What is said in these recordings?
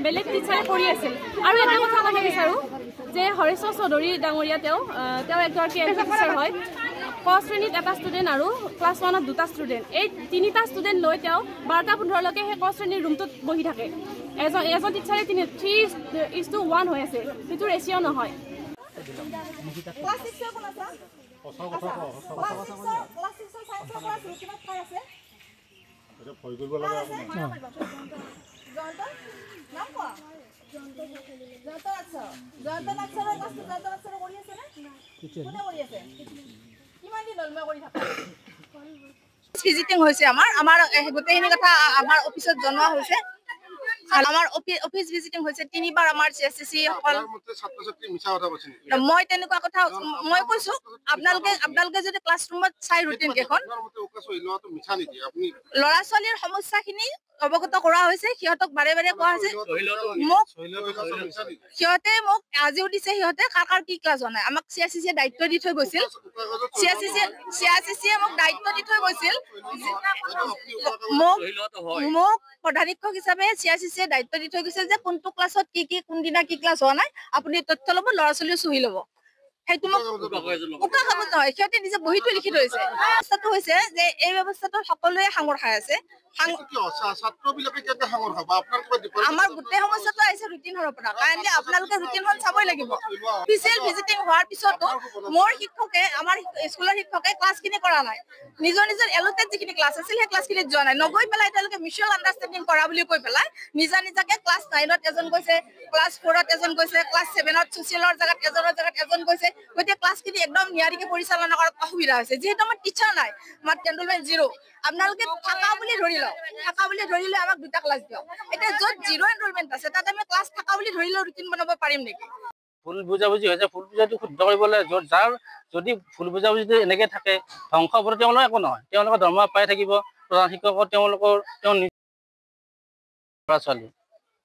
বেলেগ টিচাৰে কৰি আছিল আৰু এটা কথা ক'ব বিচাৰোঁ যে হৰেশ্বৰ চৌধুৰী ডাঙৰীয়া তেওঁ এগৰাকী টিচাৰ হয় ক শ্ৰেণীত এটা ষ্টুডেণ্ট আৰু ক্লাছ 1ত দুটা ষ্টুডেণ্ট এই তিনিটা ষ্টুডেণ্ট লৈ তেওঁ 12:15লৈকে সেই ক শ্ৰেণীৰ ৰুমটোত বহি থাকে এজন টিচাৰে 3:1 হৈ আছে সেইটো ৰেচিঅ' নহয় ভিজিটিং হৈছে আমাৰ গোটেইখিনি কথা আমাৰ অফিচত জনোৱা হৈছে আমাৰ অফিচ ভিজিটিং হৈছে 3বাৰ আমাৰ CSCC সকল মই তেনেকুৱা কথা মই কৈছো আপোনালোকে যদি ক্লাছৰুমত চাই ৰুটিন কেখন ল'ৰা ছোৱালীৰ সমস্যাখিনি অৱগত কৰা হৈছে সিহঁতক বাৰে বাৰে কোৱা হৈছে সিহঁতে মোক আজিও দিছে সিহঁতে কাৰ কি ক্লাছ হোৱা নাই আমাক CSCC দায়িত্ব দি থৈ গৈছিল CSCC মোক দায়িত্ব দি থৈ গৈছিল মোক প্ৰধান শিক্ষক হিচাপে CSCC দায়িত্ব দি থৈ গৈছে যে কোনটো ক্লাছত কি কোনদিনা কি ক্লাছ হোৱা নাই আপুনি তথ্য ল'ব ল'ৰা ছোৱালীও চহি ল'ব সেইটো মোক উকা কাগজ নহয় সিহঁতে নিজে বহিটো লিখি থৈছে ব্যৱস্থাটো হৈছে যে এই ব্যৱস্থাটো সকলোৱে সাঙুৰ খাই আছে আমাৰ গোটেই সমস্যাটো আহিছে ৰুটিনৰ পৰা কাৰণ আপোনালোকে ৰুটিনখন চাবই লাগিব অফিচিয়েল ভিজিটিং হোৱাৰ পিছতো মোৰ শিক্ষকে আমাৰ স্কুলৰ শিক্ষকে ক্লাছখিনি কৰা নাই নিজৰ এলোটেড যিখিনি ক্লাছ আছিল সেই ক্লাছখিনিত যোৱা নাই নগৈ পেলাই তেওঁলোকে মিউচুৱেল আণ্ডাৰষ্টেণ্ডিং কৰা বুলি কৈ পেলাই নিজাকে ক্লাছ 9ত এজন গৈছে ক্লাছ 4ত এজন গৈছে ক্লাছ 7ত ছ'চিয়েলৰ জেগাত এজন গৈছে গতিকে ক্লাছখিনি একদম নিয়াৰিকৈ পৰিচালনা কৰাত অসুবিধা হৈছে যিহেতু আমাৰ টিচাৰ নাই আমাৰ এনৰলমেণ্ট 0 আপোনালোকে থাকা বুলি ধৰি লৈ আমাক দুটা ক্লাছ দিয়ক এতিয়া য'ত 0 এনৰলমেণ্ট আছে তাত আমি ক্লাছ থাকা বুলি ধৰি লৈ ৰুটিন বনাব পাৰিম নেকি ফুল বুজাবুজি হৈছে ফুল বুজাটো শুদ্ধ কৰিবলৈ যাৰ যদি ফুল বুজাবুজি এনেকৈ থাকে ধ্বংস হ'ব তেওঁলোকৰ একো নহয় তেওঁলোকৰ দৰমহা পাই থাকিব প্ৰধান শিক্ষকৰ তেওঁ ল'ৰা ছোৱালী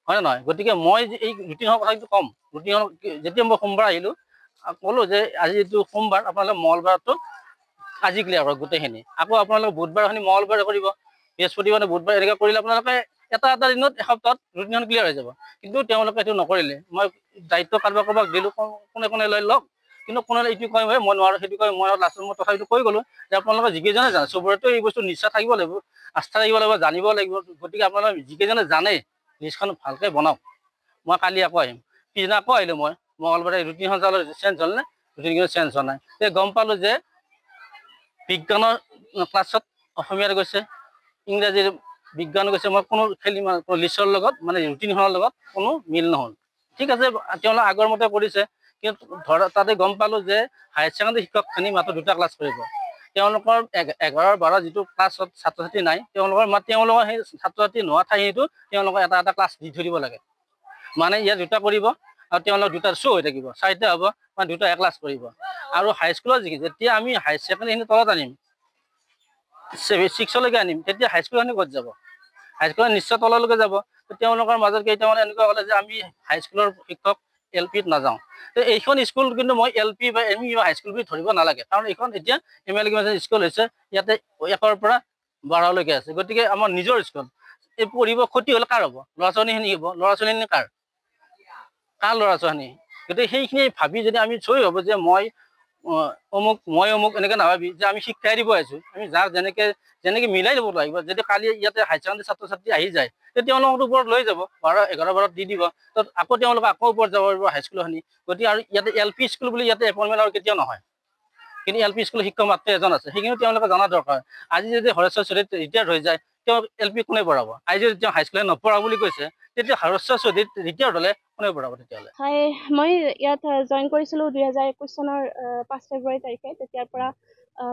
হয় নে নহয় গতিকে মই এই ৰুটিনৰ কথাটো ক'ম ৰুটিনৰ যেতিয়া মই সোমবাৰ আহিলোঁ ক'লোঁ যে আজি এইটো সোমবাৰ আপোনালোকে মঙলবাৰটো আজি ক্লিয়াৰ কৰক গোটেইখিনি আকৌ আপোনালোকে বুধবাৰখিনি মঙলবাৰে কৰিব বৃহস্পতিবাৰে বুধবাৰ এনেকৈ কৰিলে আপোনালোকে এটা দিনত এসপ্তাহত ৰুটিনখন ক্লিয়াৰ হৈ যাব কিন্তু তেওঁলোকে এইটো নকৰিলে মই দায়িত্ব কাৰোবাক দিলোঁ কোনে লৈ লওক কিন্তু কোনে এইটো কয় মই নোৱাৰোঁ সেইটো কয় মই লাষ্টত মই তথাপিতো কৈ গ'লোঁ যে আপোনালোকে যিকেইজনে জানে চবৰেতো এই বস্তু নিশ্চয় থাকিব লাগিব আস্থা থাকিব লাগিব জানিব লাগিব গতিকে আপোনালোকে যিকেইজনে জানে লিষ্টখন ভালকৈ বনাওক মই কালি আকৌ আহিম পিছদিনা আকৌ আহিলোঁ মই মঙলবাৰে ৰুটিনখন চালোঁ চেঞ্জ হ'ল নে ৰুটিনখন চেঞ্জ হোৱা নাই এই গম পালোঁ যে বিজ্ঞানৰ ক্লাছত অসমীয়াত গৈছে ইংৰাজীৰ বিজ্ঞান গৈছে মই কোনো লিষ্টৰ লগত মানে ৰুটিনখনৰ লগত কোনো মিল নহ'ল ঠিক আছে তেওঁলোকে আগৰ মতে কৰিছে কিন্তু তাতে গম পালোঁ যে হায়াৰ ছেকেণ্ডেৰী শিক্ষকখিনি মাত্ৰ 2টা ক্লাছ কৰিব তেওঁলোকৰ 11-12 যিটো ক্লাছত ছাত্ৰ ছাত্ৰী নাই তেওঁলোকৰ সেই ছাত্ৰ ছাত্ৰী নোহোৱা ঠাইতো তেওঁলোকৰ এটা ক্লাছ দি থৈ দিব লাগে মানে ইয়াত 2টা কৰিব আৰু তেওঁলোকৰ 2টা শ্ব' হৈ থাকিব 4টা হ'ব মানে 2টা ক্লাছ কৰিব আৰু হাইস্কুলত যেতিয়া আমি হায়াৰ ছেকেণ্ডেৰীখিনি তলত আনিম 6লৈকে আনিম তেতিয়া হাইস্কুলখিনি ক'ত যাব হাইস্কুলত নিশ্চয় তললৈকে যাব তেওঁলোকৰ মাজত কেইটামান এনেকুৱা হ'লে যে আমি হাইস্কুলৰ শিক্ষক LPত নাযাওঁ এইখন স্কুল কিন্তু মই LP বা ME বা হাইস্কুল বুলি ধৰিব নালাগে কাৰণ এইখন এতিয়া MLA স্কুল হৈছে ইয়াতে 1ৰ পৰা 12লৈকে আছে গতিকে আমাৰ নিজৰ স্কুল এই পঢ়িব ক্ষতি হ'লে কাৰ হ'ব ল'ৰা ছোৱালীখিনি হ'ব ল'ৰা ছোৱালীখিনি কাৰ ল'ৰা ছোৱালী গতিকে সেইখিনি ভাবি যদি আমি চৈ হ'ব যে মই অমুক এনেকৈ নাভাবি যে আমি শিক্ষাই দিব আহিছোঁ আমি যাক যেনেকৈ মিলাই ল'ব লাগিব যদি কালি ইয়াতে হায়াৰ ছেকেণ্ডেৰী ছাত্ৰ ছাত্ৰী আহি যায় তেতিয়া তেওঁলোকৰ ওপৰত লৈ যাব 11-12 দি দিব তাত আকৌ তেওঁলোকে আকৌ ওপৰত যাব পাৰিব হাইস্কুলখিনি গতিকে আৰু ইয়াতে LP স্কুল বুলি ইয়াতে এপইণ্টমেণ্ট আৰু কেতিয়াও নহয় কিন্তু LP স্কুলৰ শিক্ষক মাত্ৰ এজন আছে সেইখিনিও তেওঁলোকে জনা দৰকাৰ আজি যদি হৰেশ্বৰ চৌধুৰী ৰিটায়াৰ্ড হৈ যায় তেওঁ LP কোনে পঢ়াব আজি যদি তেওঁ হাইস্কুলে নপঢ়া বুলি কৈছে তেতিয়া হৰেশ্বৰ চৌধুৰী ৰিটায়াৰ্ড হ'লে কোনে পঢ়াব তেতিয়াহ'লে হয় মই ইয়াত জইন কৰিছিলোঁ 2021 চনৰ 5 ফেব্ৰুৱাৰী তাৰিখে তেতিয়াৰ পৰা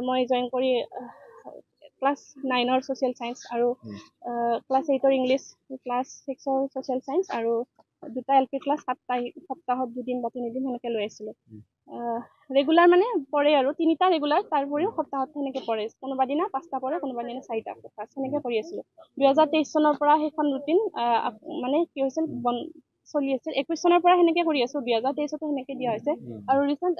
মই জইন কৰি ক্লাছ 9ৰ ছ'চিয়েল ছায়েন্স আৰু ক্লাছ 8ৰ ইংলিছ ক্লাছ 6ৰ ছ'চিয়েল ছায়েন্স আৰু 2টা LP ক্লাছ সপ্তাহত 2 দিন বা 3 দিন সেনেকৈ লৈ আছিলোঁ ৰেগুলাৰ মানে পৰে আৰু 3টা ৰেগুলাৰ, তাৰ উপৰিও সপ্তাহত সেনেকৈ পৰে, কোনোবা দিনা 5টা পৰে, কোনোবা দিনা 4টা ক্লাছ সেনেকৈ কৰি আছিলোঁ। 2023 চনৰ পৰা সেইখন ৰুটিন মানে কি হৈছিল চলি আছিল। 21 চনৰ পৰা সেনেকৈ কৰি আছোঁ, 2023তো সেনেকৈ দিয়া হৈছে। আৰু ৰিচেণ্ট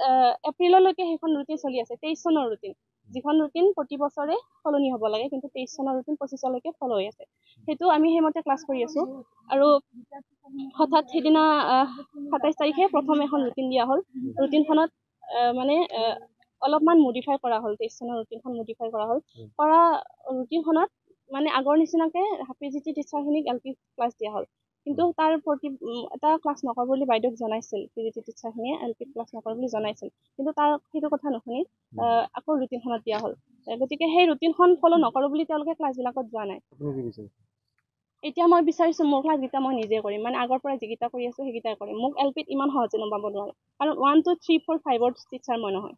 এপ্ৰিললৈকে সেইখন ৰুটিন চলি আছে, 23 চনৰ ৰুটিন, যিখন ৰুটিন প্ৰতি বছৰে সলনি হ'ব লাগে, কিন্তু 23 চনৰ ৰুটিন 25লৈকে ফ'ল' হৈ আছে। সেইটো আমি সেইমতে ক্লাছ কৰি আছোঁ। আৰু হঠাৎ সেইদিনা 27 তাৰিখে প্ৰথম এখন ৰুটিন দিয়া হ'ল। ৰুটিনখনত মানে অলপমান মডিফাই কৰা হ'ল, 23 চনৰ ৰুটিনখন মডিফাই কৰা হ'ল। কৰা ৰুটিনখনত মানে আগৰ নিচিনাকৈ PGT টিচাৰখিনিক LP ক্লাছ দিয়া হ'ল, কিন্তু তাৰ প্ৰতি এটা ক্লাছ নকৰোঁ বুলি বাইদেউক জনাইছিল। PGT টিচাৰখিনিয়ে LP ক্লাছ নকৰোঁ বুলি জনাইছিল, কিন্তু তাৰ সেইটো কথা নুশুনি আকৌ ৰুটিনখনত দিয়া হ'ল। গতিকে সেই ৰুটিনখন ফ'ল' নকৰোঁ বুলি তেওঁলোকে ক্লাছবিলাকত যোৱা নাই। এতিয়া মই বিচাৰিছোঁ মোৰ ক্লাছকেইটা মই নিজে কৰিম, মানে আগৰ পৰা যিকেইটা কৰি আছোঁ সেইকেইটাই কৰিম। মোক LPত ইমান সহজে নমাব নোৱাৰে, কাৰণ 1, 2, 3, 4, 5ৰ টিচাৰ মই নহয়।